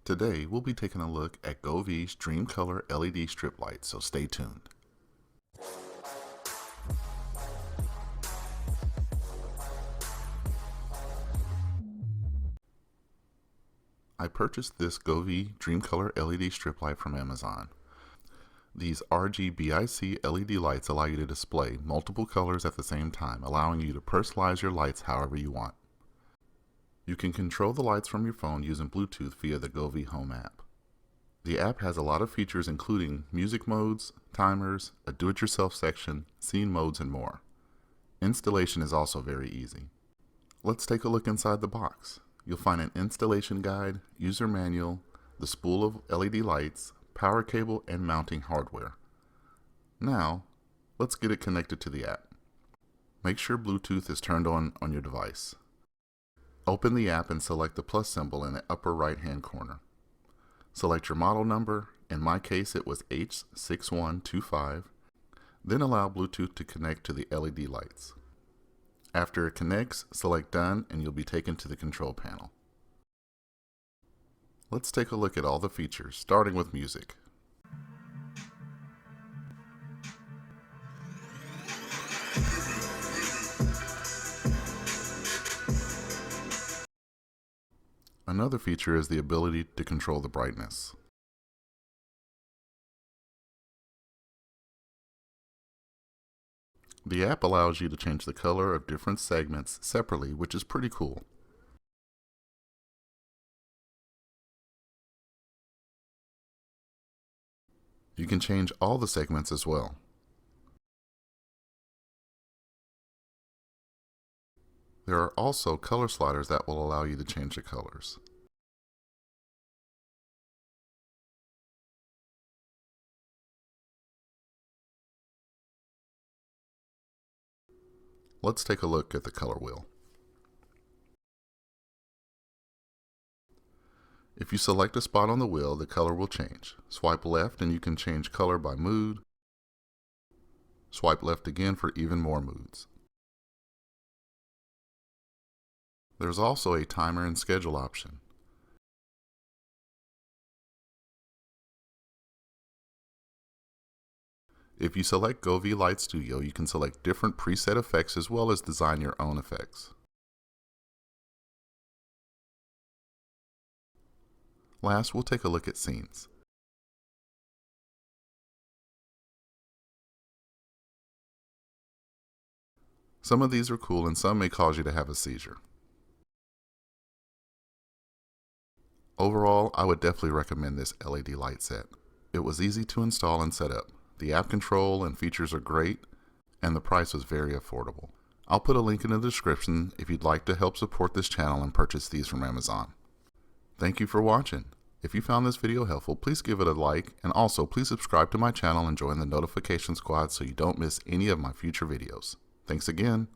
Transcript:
Today, we'll be taking a look at Govee's Dream Color LED strip lights, so stay tuned. I purchased this Govee Dream Color LED strip light from Amazon. These RGBIC LED lights allow you to display multiple colors at the same time, allowing you to personalize your lights however you want. You can control the lights from your phone using Bluetooth via the Govee Home app. The app has a lot of features including music modes, timers, a do-it-yourself section, scene modes, and more. Installation is also very easy. Let's take a look inside the box. You'll find an installation guide, user manual, the spool of LED lights, power cable, and mounting hardware. Now, let's get it connected to the app. Make sure Bluetooth is turned on your device. Open the app and select the plus symbol in the upper right-hand corner. Select your model number, in my case it was H6125, then allow Bluetooth to connect to the LED lights. After it connects, select Done and you'll be taken to the control panel. Let's take a look at all the features, starting with music. Another feature is the ability to control the brightness. The app allows you to change the color of different segments separately, which is pretty cool. You can change all the segments as well. There are also color sliders that will allow you to change the colors. Let's take a look at the color wheel. If you select a spot on the wheel, the color will change. Swipe left and you can change color by mood. Swipe left again for even more moods. There's also a timer and schedule option. If you select Govee Light Studio, you can select different preset effects as well as design your own effects. Last, we'll take a look at scenes. Some of these are cool and some may cause you to have a seizure. Overall, I would definitely recommend this LED light set. It was easy to install and set up. The app control and features are great, and the price was very affordable. I'll put a link in the description if you'd like to help support this channel and purchase these from Amazon. Thank you for watching. If you found this video helpful, please give it a like, and also please subscribe to my channel and join the notification squad so you don't miss any of my future videos. Thanks again.